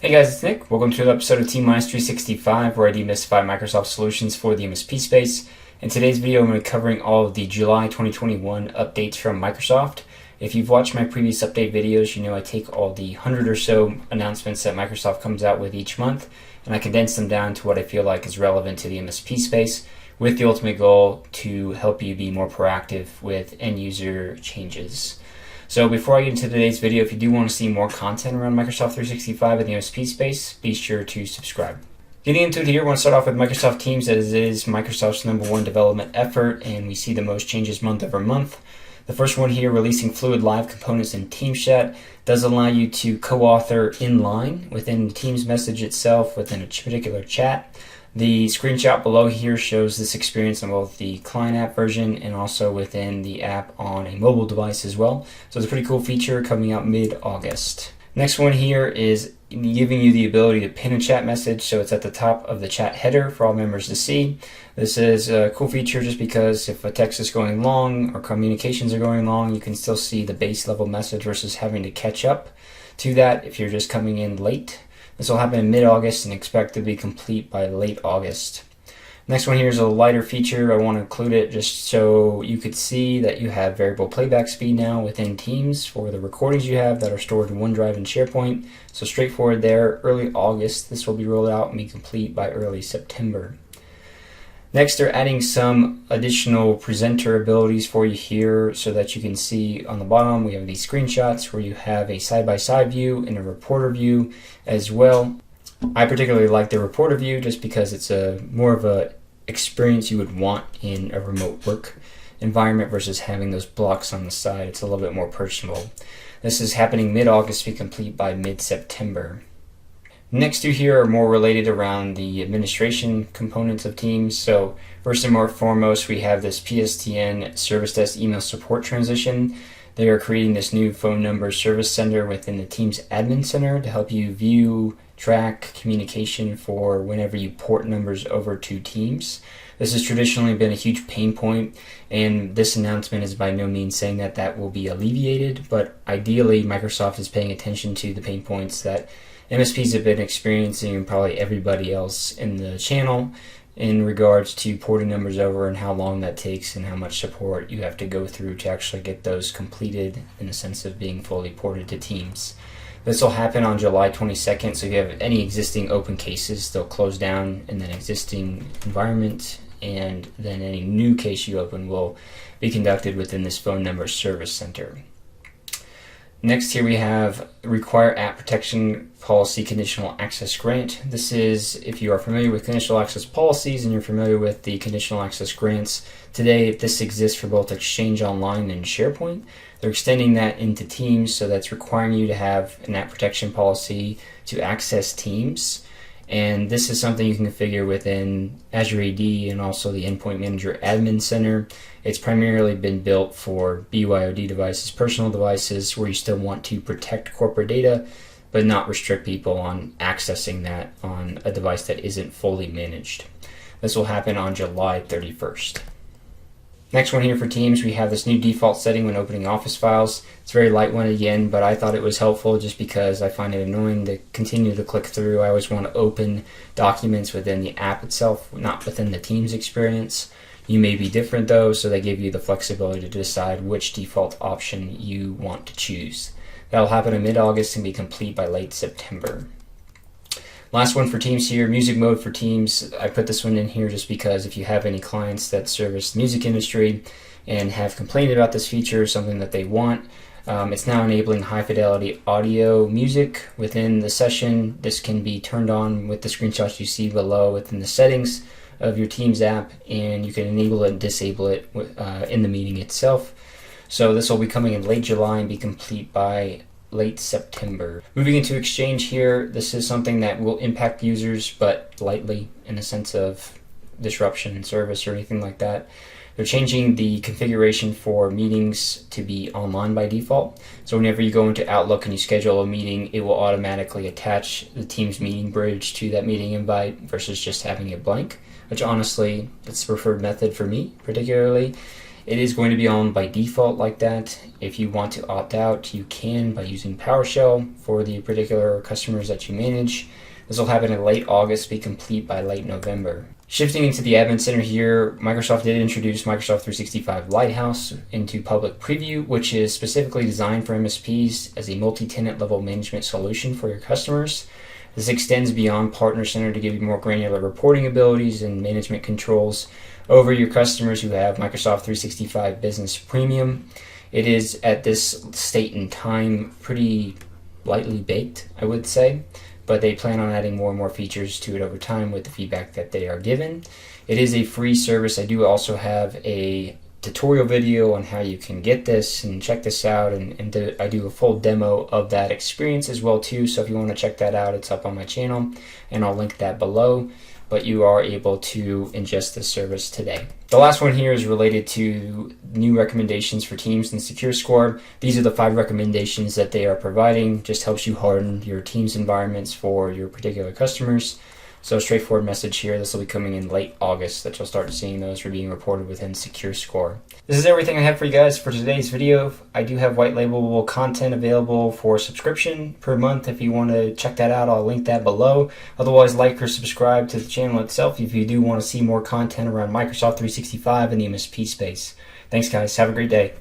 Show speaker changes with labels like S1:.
S1: Hey guys, it's Nick. Welcome to another episode of T-365 where I demystify Microsoft solutions for the MSP space. In today's video, I'm going to be covering all of the July 2021 updates from Microsoft. If you've watched my previous update videos, you know I take all the 100 or so announcements that Microsoft comes out with each month and I condense them down to what I feel like is relevant to the MSP space with the ultimate goal to help you be more proactive with end user changes. So before I get into today's video, if you do want to see more content around Microsoft 365 in the MSP space, be sure to subscribe. Getting into it here, I want to start off with Microsoft Teams, as it is Microsoft's #1 development effort, and we see the most changes month over month. The first one here, releasing fluid live components in Teams Chat, does allow you to co-author in line within the Teams message itself within a particular chat. The screenshot below here shows this experience on both the client app version and also within the app on a mobile device as well. So it's a pretty cool feature coming out mid-August. Next one here is giving you the ability to pin a chat message, so it's at the top of the chat header for all members to see. This is a cool feature just because if a text is going long or communications are going long, you can still see the base level message versus having to catch up to that if you're just coming in late. This will happen in mid-August and expect to be complete by late August. Next one here is a lighter feature. I want to include it just so you could see that you have variable playback speed now within Teams for the recordings you have that are stored in OneDrive and SharePoint. So straightforward there, early August. This will be rolled out and be complete by early September. Next, they're adding some additional presenter abilities for you here so that you can see on the bottom. We have these screenshots where you have a side-by-side view and a reporter view as well. I particularly like the reporter view just because it's a more of a experience you would want in a remote work environment versus having those blocks on the side. It's a little bit more personal. This is happening mid-August to be complete by mid-September. Next two here are more related around the administration components of Teams. So first and foremost, we have this PSTN Service Desk email support transition. They are creating this new phone number service center within the Teams admin center to help you view, track communication for whenever you port numbers over to Teams. This has traditionally been a huge pain point, and this announcement is by no means saying that that will be alleviated, but ideally Microsoft is paying attention to the pain points that MSPs have been experiencing and probably everybody else in the channel in regards to porting numbers over and how long that takes and how much support you have to go through to actually get those completed in the sense of being fully ported to Teams. This will happen on July 22nd, so if you have any existing open cases, they'll close down in that existing environment, and then any new case you open will be conducted within this phone number service center. Next here we have require app protection policy conditional access grant. This is if you are familiar with conditional access policies and you're familiar with the conditional access grants. Today this exists for both Exchange Online and SharePoint. They're extending that into Teams, so that's requiring you to have an app protection policy to access Teams. And this is something you can configure within Azure AD and also the Endpoint Manager Admin Center. It's primarily been built for BYOD devices, personal devices, where you still want to protect corporate data, but not restrict people on accessing that on a device that isn't fully managed. This will happen on July 31st. Next one here for Teams, we have this new default setting when opening Office files. It's a very light one again, but I thought it was helpful just because I find it annoying to continue to click through. I always want to open documents within the app itself, not within the Teams experience. You may be different though, so they give you the flexibility to decide which default option you want to choose. That'll happen in mid-August and be complete by late September. Last one for Teams here, music mode for Teams. I put this one in here just because if you have any clients that service the music industry and have complained about this feature, something that they want, it's now enabling high fidelity audio music within the session. This can be turned on with the screenshots you see below within the settings of your Teams app, and you can enable it and disable it in the meeting itself. So this will be coming in late July and be complete by late September. Moving into Exchange here, this is something that will impact users, but lightly in the sense of disruption in service or anything like that. They're changing the configuration for meetings to be online by default. So whenever you go into Outlook and you schedule a meeting, it will automatically attach the Teams meeting bridge to that meeting invite versus just having it blank, which honestly, it's the preferred method for me particularly. It is going to be on by default like that. If you want to opt out, you can by using PowerShell for the particular customers that you manage. This will happen in late August, be complete by late November. Shifting into the Admin Center here, Microsoft did introduce Microsoft 365 Lighthouse into public preview, which is specifically designed for MSPs as a multi-tenant level management solution for your customers. This extends beyond Partner Center to give you more granular reporting abilities and management controls over your customers who have Microsoft 365 Business Premium. It is, at this state in time, pretty lightly baked, I would say, but they plan on adding more and more features to it over time with the feedback that they are given. It is a free service. I do also have a tutorial video on how you can get this and check this out, and I do a full demo of that experience as well too, so if you want to check that out, it's up on my channel and I'll link that below. But you are able to ingest this service today. The last one here is related to new recommendations for Teams and Secure Score. These are the 5 recommendations that they are providing. Just helps you harden your Teams environments for your particular customers. So straightforward message here. This will be coming in late August that you'll start seeing those for being reported within Secure Score. This is everything I have for you guys for today's video. I do have white labelable content available for subscription per month. If you want to check that out, I'll link that below. Otherwise, like or subscribe to the channel itself if you do want to see more content around Microsoft 365 and the MSP space. Thanks guys. Have a great day.